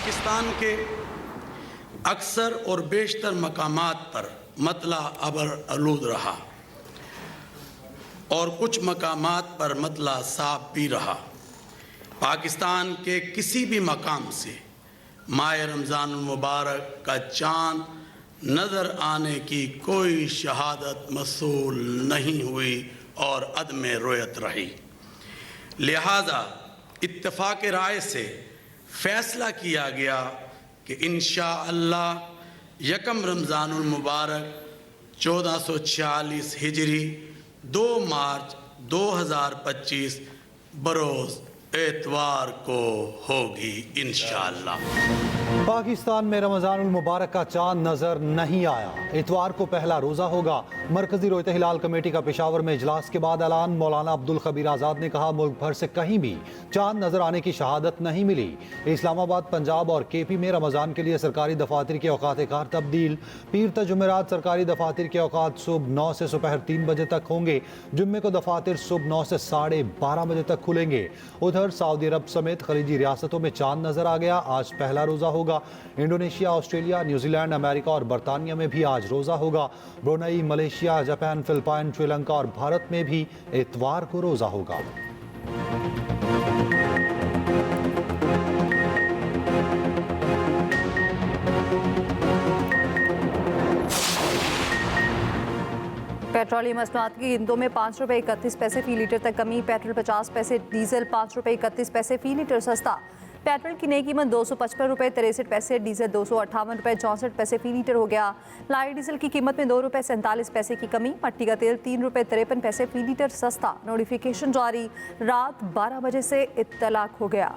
पाकिस्तान के अक्सर और बेशतर मकामात पर मतला अबर आलूद रहा और कुछ मकामात पर मतला साफ भी रहा। पाकिस्तान के किसी भी मकाम से माह रमज़ान मुबारक का चाँद नज़र आने की कोई शहादत मसूल नहीं हुई और अदम रोयत रही। लिहाजा इत्तेफाक राय से फ़ैसला किया गया कि इंशाअल्लाह यकम रमज़ानुल मुबारक 1446 हिजरी 2 मार्च 2025 बरोज़ एतवार को होगी इंशाअल्लाह। पाकिस्तान में रमज़ानुल मुबारक का चांद नजर नहीं आया। इतवार को पहला रोजा होगा। मरकजी रोयत हिलाल कमेटी का पेशावर में इजलास के बाद ऐलान। मौलाना अब्दुल खबीर आज़ाद ने कहा, मुल्क भर से कहीं भी चांद नजर आने की शहादत नहीं मिली। इस्लामाबाद, पंजाब और केपी में रमज़ान के लिए सरकारी दफातर के औकात कार तब्दील। पीर तक जुमेरात सरकारी दफातर के औकात सुबह 9 से दोपहर 3 बजे तक होंगे। जुम्मे को दफातर सुबह 9 से 12:30 बजे तक खुलेंगे। उधर सऊदी अरब समेत खलीजी रियासतों में चांद नजर आ गया। आज पहला रोजा होगा। इंडोनेशिया, ऑस्ट्रेलिया, न्यूजीलैंड, अमेरिका और बरतानिया में भी आज रोजा होगा। Brunei, Malaysia, Japan, Philippine, Sri Lanka और भारत में भी इतवार को रोजा होगा। पेट्रोलियम मसनूआत की कीमतों में 5 रुपये 31 पैसे फी लीटर तक कमी। पेट्रोल 50 पैसे, डीजल 5 रुपये 31 पैसे फी लीटर सस्ता। पेट्रोल की नई कीमत 255 रुपये 63 पैसे, डीजल 258 रुपये 64 पैसे फी लीटर हो गया। लाइट डीजल की कीमत में 2 रुपये 47 पैसे की कमी। मट्टी का तेल 3 रुपये 53 पैसे फी लीटर सस्ता। नोटिफिकेशन जारी रात 12 बजे से इत्तलाक हो गया।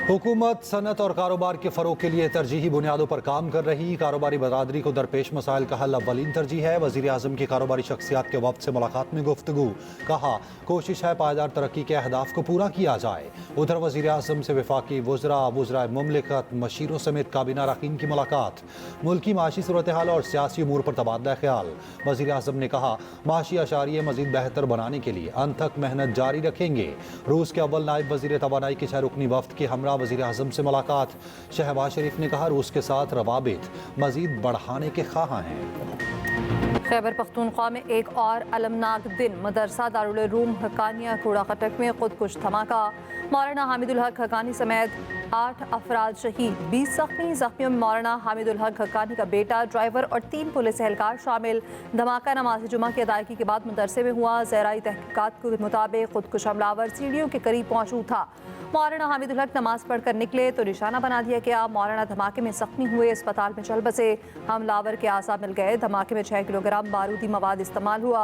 हुकूमत सनत और कारोबार के फ़रोग के लिए तरजीही बुनियादों पर काम कर रही। कारोबारी बरादरी को दरपेश मसाइल का हल अव्वलीन तरजीह है। वज़ीर आज़म की कारोबारी शख्सियात के वफ़द से मुलाकात में गुफ्तगू। कहा, कोशिश है पायदार तरक्की के अहदाफ को पूरा किया जाए। उधर वज़ीर आज़म से वफाकी वुज़राए मुमलिकत, मशीरों समेत काबीना अरकान की मुलाकात। मुल्की माशी सूरत हाल और सियासी उमूर पर तबादला ख्याल। वज़ीर आज़म ने कहा, माशी अशारिये मज़ीद बेहतर बनाने के लिए अनथक मेहनत जारी रखेंगे। रूस के अव्वल नायब वज़ीर तवानाई के 6 रुकनी वफ़द के हमरा वज़ीर आज़म से मुलाकात। शहबाज शरीफ ने कहा, रूस के साथ रवाबित मज़ीद बढ़ाने के ख्वाह हैं। खैबर पख्तूनख्वा में एक और अलमनाक दिन। मदरसा दारुल उलूम हक्कानिया कूड़ा कटक में खुदकुश धमाका। मौलाना हामिदुल हक हक्कानी समेत 8 अफराद शहीद, 20 जख्मी। जख्मियों में मौलाना हामिदुल हक हक्कानी का बेटा, ड्राइवर और 3 पुलिस एहलकार शामिल। धमाका नमाज जुमा की अदायगी के बाद मदरसे में हुआ। ज़राई तहकीकात के मुताबिक खुदकुश हमलावर सीढ़ियों के करीब पहुंचू था। मौलाना हामिदुल हक नमाज पढ़कर निकले तो निशाना बना दिया गया। मौलाना धमाके में जख्मी हुए, अस्पताल में चल बसे। हमलावर के आसा मिल गए। धमाके में 6 किलोग्राम बारूदी मवाद इस्तेमाल हुआ।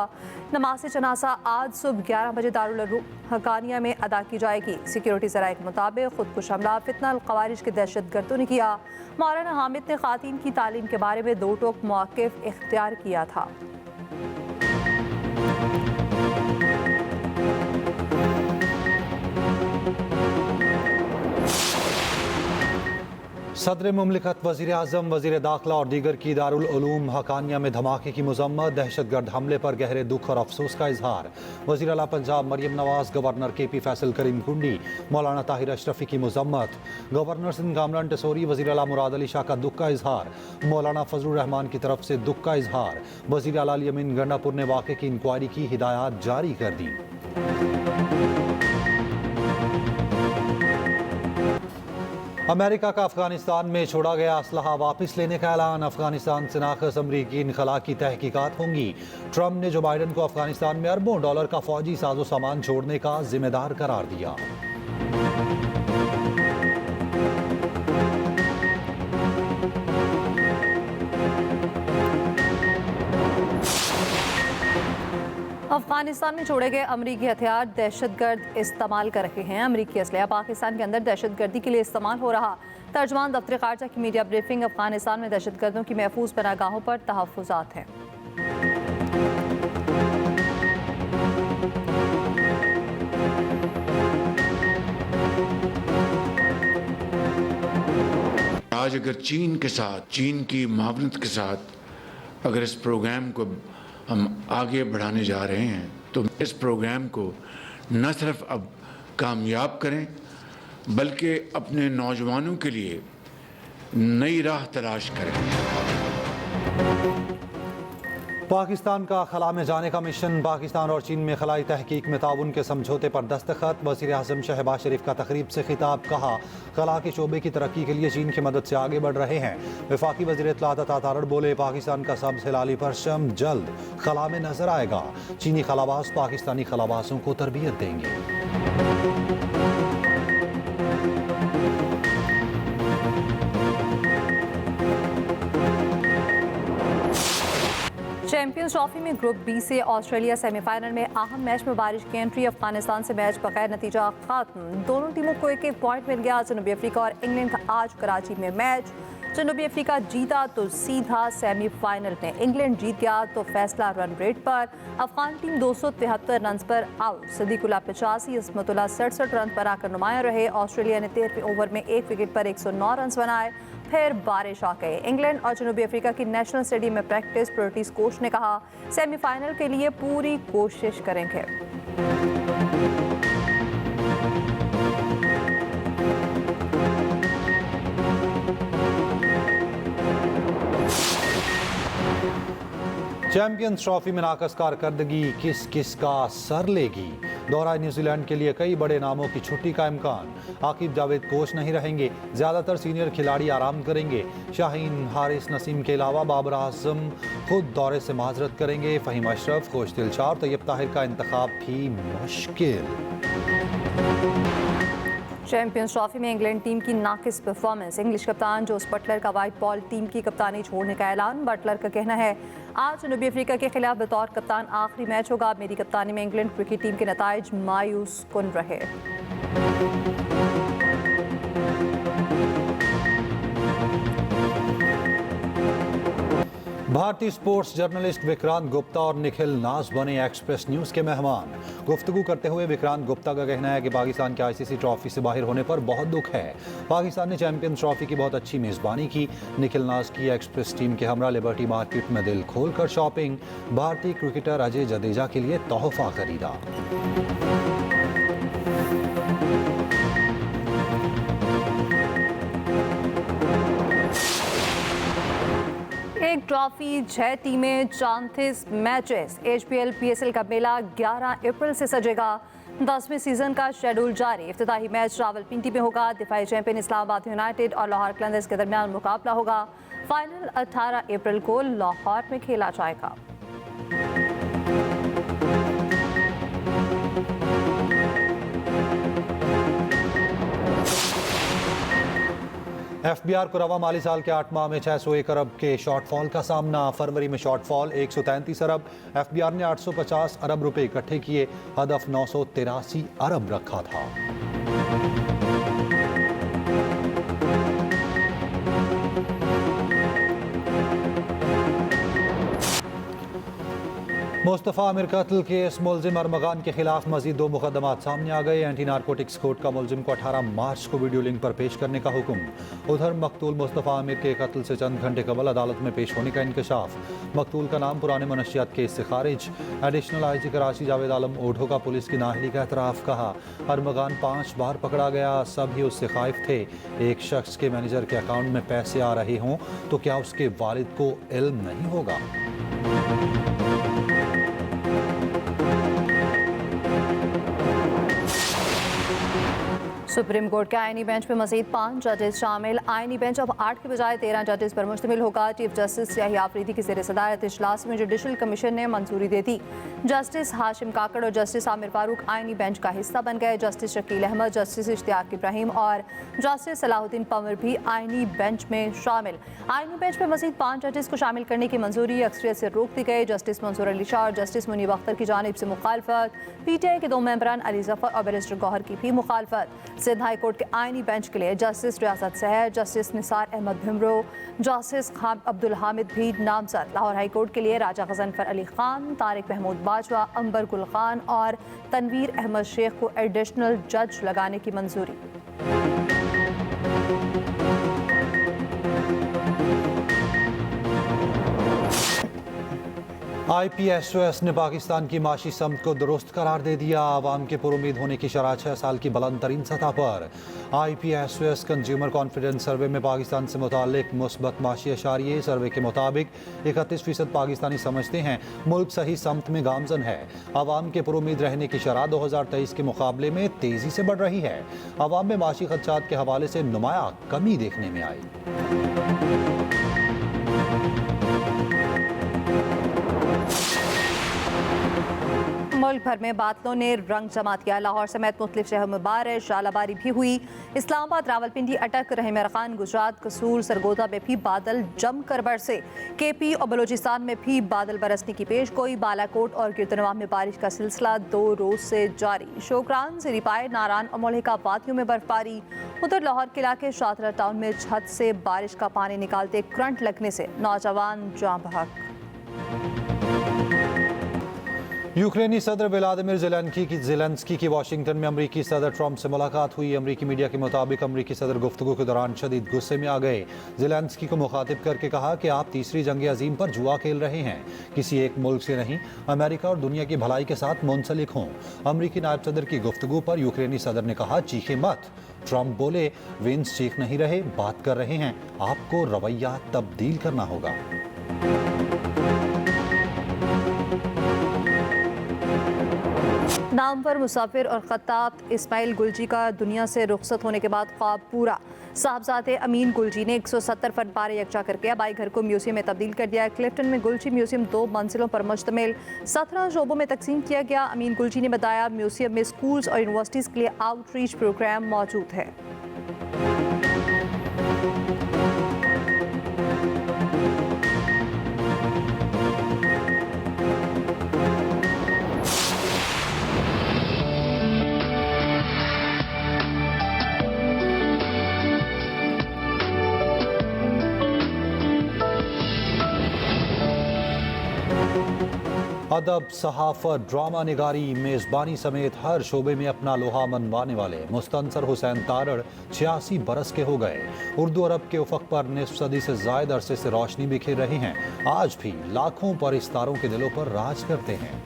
नमाज जनाजा आज सुबह 11 बजे दारुल उलूम हक्कानिया में अदा की जाएगी। सिक्योरिटी ज़राए के मुताबिक खुदकुश हमला फितना अल-क़वारिज के दहशत गर्दों ने किया। मौलाना हामिद ने ख़ातीन की तालीम के बारे में 2 टोक मौक़िफ़ इख्तियार किया था। सदर मुमलिकत, वज़ीर आज़म, वज़ीर दाखिला और दीगर की दारुल उलूम हक्कानिया में धमाके की मज़म्मत। दहशतगर्द हमले पर गहरे दुख और अफसोस का इजहार। वज़ीर आला पंजाब मरियम नवाज, गवर्नर KP फैसल करीम कुंडी, मौलाना ताहिर अशरफी की मज़म्मत। गवर्नर सिंध कामरान टेसोरी, वज़ीर आला मुराद अली शाह का दुख का इजहार। मौलाना फजलुर रहमान की तरफ से दुख का इजहार। वज़ीर आला अली अमीन गंडापुर ने वाक़े की इंक्वायरी की हिदायत जारी कर दी। अमेरिका का अफगानिस्तान में छोड़ा गया असलहा वापस लेने का ऐलान। अफगानिस्तान से नाखिस अमरीकी इनखला की तहकीकात होंगी। ट्रंप ने जो बाइडन को अफगानिस्तान में अरबों डॉलर का फौजी साजो सामान छोड़ने का जिम्मेदार करार दिया। अफगानिस्तान में छोड़े गए अमरीकी हथियार दहशतगर्द इस्तेमाल कर रहे हैं। अमरीकी असलहा पाकिस्तान के अंदर दहशतगर्दी के लिए इस्तेमाल हो रहा। तर्जमान दफ्तर खारजा की मीडिया ब्रीफिंग। अफगानिस्तान में दहशतगर्दों की महफूज पनाहगाहों पर तहफ़्फ़ुज़ात हैं। आज अगर चीन के साथ, चीन की मुआवनत के साथ अगर इस प्रोग्राम को हम आगे बढ़ाने जा रहे हैं, तो इस प्रोग्राम को न सिर्फ अब कामयाब करें बल्कि अपने नौजवानों के लिए नई राह तलाश करें। पाकिस्तान का खला में जाने का मिशन, पाकिस्तान और चीन में खलाई तहकीक में ताउन के समझौते पर दस्तखत। वज़ीर आज़म शहबाज शरीफ का तकरीब से खिताब, कहा खला के शोबे की तरक्की के लिए चीन की मदद से आगे बढ़ रहे हैं। वफाकी वज़ीर इत्तलात अता तारड़ बोले, पाकिस्तान का सबसे हिलाली परचम जल्द खला में नजर आएगा। चीनी खलाबाज पाकिस्तानी खलाबाजों को तरबियत देंगे। चैंपियंस ट्रॉफी में ग्रुप बी से ऑस्ट्रेलिया सेमीफाइनल में अहम मैच में बारिश की एंट्री, अफगानिस्तान से मैच बगैर नतीजा खत्म। दोनों टीमों को एक एक पॉइंट मिल गया। जनूबी अफ्रीका और इंग्लैंड का आज कराची में मैच। जनूबी अफ्रीका जीता तो सीधा सेमीफाइनल में, इंग्लैंड जीत गया तो फैसला रन रेट पर। अफगान टीम 273 रन पर आउट। सदीकुल्ला 85, इस्मतुल्लाह 67 रन पर आकर नुमाया रहे। ऑस्ट्रेलिया ने 13वें ओवर में 1 विकेट पर 109 रन बनाए। फिर बारिश आ गई। इंग्लैंड और जनूबी अफ्रीका की नेशनल स्टेडियम में प्रैक्टिस। प्रोटीज कोच ने कहा, सेमीफाइनल के लिए पूरी कोशिश करेंगे। चैंपियंस ट्रॉफी में नाकस कारकर्दगी किस किस का सर लेगी। दौरा न्यूजीलैंड के लिए कई बड़े नामों की छुट्टी का इम्कान। आकिब जावेद कोच नहीं रहेंगे, ज्यादातर सीनियर खिलाड़ी आराम करेंगे। शाहीन, हारिस नसीम के अलावा बाबर आजम खुद दौरे से माजरत करेंगे। फहीम अशरफ, कोच दिलशाद और तैयब ताहिर का इंतखाब भी मुश्किल। चैंपियंस ट्रॉफी में इंग्लैंड टीम की नाकिस परफॉर्मेंस। इंग्लिश कप्तान जोस बटलर का वाइट बॉल टीम की कप्तानी छोड़ने का ऐलान। बटलर का कहना है, आज जनूबी अफ्रीका के खिलाफ बतौर कप्तान आखिरी मैच होगा। मेरी कप्तानी में इंग्लैंड क्रिकेट टीम के नताइज मायूस कुन रहे। भारतीय स्पोर्ट्स जर्नलिस्ट विक्रांत गुप्ता और निखिल नाज बने एक्सप्रेस न्यूज के मेहमान। गुफ्तगू करते हुए विक्रांत गुप्ता का कहना है कि पाकिस्तान के आईसीसी ट्रॉफी से बाहर होने पर बहुत दुख है। पाकिस्तान ने चैंपियंस ट्रॉफी की बहुत अच्छी मेजबानी की। निखिल नाज की एक्सप्रेस टीम के हमरा लिबर्टी मार्केट में दिल खोलकर शॉपिंग। भारतीय क्रिकेटर अजय जडेजा के लिए तोहफा खरीदा। एक ट्रॉफी, 6 टीमें, 34 मैचेस। एचपीएल पीएसएल का मेला 11 अप्रैल से सजेगा। 10वें सीजन का शेड्यूल जारी। इफ्तिताही मैच रावलपिंडी में होगा। दिफाई चैंपियन इस्लामाबाद यूनाइटेड और लाहौर कलंदर्स के दरमियान मुकाबला होगा। फाइनल 18 अप्रैल को लाहौर में खेला जाएगा। एफबीआर को रवा माली साल के 8 माह में 601 अरब के शॉर्टफॉल का सामना। फरवरी में शॉर्टफॉल 133 अरब। एफबीआर ने 850 अरब रुपए इकट्ठे किए। हदफ 983 अरब रखा था। मुस्तफ़ा आमिर कत्ल केस मुलजिम अरमगान के खिलाफ मजीद 2 मुकदमात सामने आ गए। एंटी नारकोटिक्स कोर्ट का मुलजिम को 18 मार्च को वीडियो लिंक पर पेश करने का हुक्म। उधर मकतूल मुस्तफ़ा आमिर के कत्ल से चंद घंटे कबल अदालत में पेश होने का इंकशाफ। मकतूल का नाम पुराने मनशियात केस से खारिज। एडिशनल आईजी कराची जावेद आलम ओढ़ो का पुलिस की नाअहली का एतराफ़। कहा, अरमगान 5 बार पकड़ा गया, सभी उससे खाइफ थे। एक शख्स के मैनेजर के अकाउंट में पैसे आ रहे हों तो क्या उसके वालिद को इल्म नहीं होगा? सुप्रीम कोर्ट के आईनी बेंच में मजीद 5 जजेस शामिल। आईनी बेंच अब 8 के बजाय 13 जजेस पर मुश्तमिल होगा। चीफ जस्टिस सियाही आफरीदी की ज़ेर सदारत इजलास में जुडिशल कमीशन ने मंजूरी दे दी। जस्टिस हाशिम काकड़ और जस्टिस आमिर फारूक आईनी बेंच का हिस्सा बन गए। जस्टिस शकील अहमद, जस्टिस इश्तियाक इब्राहिम और जस्टिस सलाहुद्दीन पंवर भी आईनी बेंच में शामिल। आईनी बेंच में मजीद 5 जजेस को शामिल करने की मंजूरी अक्सरियत से रोक दी गई। जस्टिस मंसूर अली शाह और जस्टिस मुनीब अख्तर की जानिब से मुखालफत। पीटीआई के 2 मेंबरान अली जफर और बैरिस्टर गौहर की भी मुखालफत। सिंध हाई कोर्ट के आईनी बेंच के लिए जस्टिस रियासत सहर, जस्टिस निसार अहमद भिमरो, जस्टिस अब्दुल हामिद भी नामजद। लाहौर हाई कोर्ट के लिए राजा गजनफर अली खान, तारिक महमूद बाजवा, अंबर गुल खान और तनवीर अहमद शेख को एडिशनल जज लगाने की मंजूरी। IPSOS ने पाकिस्तान की माशी समत को दुरुस्त करार दे दिया। आवाम के पुरुमीद होने की शरह 6 साल की बुलंद तरीन सतह पर। IPSOS कंज्यूमर कॉन्फिडेंस सर्वे में पाकिस्तान से मुताल्लिक मुस्बत माशी अशारिये। सर्वे के मुताबिक 31% पाकिस्तानी समझते हैं मुल्क सही समत में गामजन है। आवाम के पुरुमीद रहने की शरह 2023 के मुकाबले में तेजी से बढ़ रही है। आवाम में माशी खदशात के हवाले से नुमाया कमी देखने में आई। मुल्क भर में बादलों ने रंग जमा दिया। लाहौर समेत मुख्तलिफ शहरों में बारिश, आलाबारी भी हुई। इस्लामाबाद, रावलपिंडी, अटक, रहमान खान, गुजरात, कसूर, सरगोदा में भी बादल जमकर बरसे। KP और बलूचिस्तान में भी बादल बरसने की पेशगोई। बालाकोट और गिरदनवाह में बारिश का सिलसिला 2 रोज से जारी। शोकरान, सिरीपाए, नारान और मोलहिका वादियों में बर्फबारी। उधर लाहौर के इलाके शाहतरा टाउन में छत से बारिश का पानी निकालते करंट लगने से नौजवान जाँ बहक। यूक्रेनी सदर व्लादिमीर ज़ेलेंस्की की वाशिंगटन में अमरीकी सदर ट्रंप से मुलाकात हुई। अमरीकी मीडिया के मुताबिक अमरीकी सदर गुफ्तगू के दौरान शदीद गुस्से में आ गए। ज़ेलेंस्की को मुखातिब करके कहा कि आप तीसरी जंग अजीम पर जुआ खेल रहे हैं, किसी एक मुल्क से नहीं, अमेरिका और दुनिया की भलाई के साथ मुंसलिक हों। अमरीकी नायब सदर की गुफ्तगू पर यूक्रेनी सदर ने कहा, चीखे मत। ट्रंप बोले, विंस चीख नहीं रहे, बात कर रहे हैं, आपको रवैया तब्दील करना होगा। नामवर मुसाफिर और खत्तात इस्माइल गुलजी का दुनिया से रुखसत होने के बाद ख्वाब पूरा। साहबजादे अमीन गुलजी ने 170 फन पारे यकजा करके आबाई घर को म्यूजियम में तब्दील कर दिया। क्लिफ्टन में गुलजी म्यूजियम 2 मंजिलों पर मुश्तमिल 17 शोबों में तकसीम किया गया। अमीन गुलजी ने बताया, म्यूजियम में स्कूल्स और यूनिवर्सिटीज़ के लिए आउटरीच प्रोग्राम मौजूद है। अदब, सहाफत, ड्रामा निगारी, मेज़बानी समेत हर शोबे में अपना लोहा मनवाने वाले मुस्तनसर हुसैन तारड़ 86 बरस के हो गए। उर्दू अरब के उफ़क़ पर निस्फ सदी से ज़ायद अरसे से रोशनी बिखेर रहे हैं। आज भी लाखों परिस्तारों के दिलों पर राज करते हैं।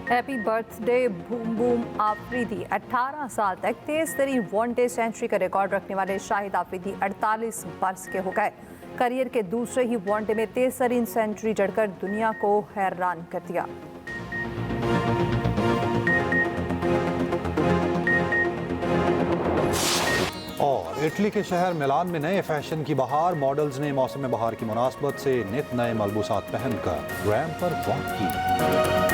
Happy birthday boom boom Afridi. 18 साल तक तेज तरीन वनडे सेंचुरी का रिकॉर्ड रखने वाले शाहिद आफरीदी 48 बरस के हो गए। करियर के दूसरे ही वनडे में तेज तरीन सेंचुरी जड़कर दुनिया को हैरान कर दिया। और इटली के शहर मिलान में नए फैशन की बहार। मॉडल्स ने मौसम बहार की मुनासबत से नित नए मलबूसात पहनकर रैंप पर वॉक की।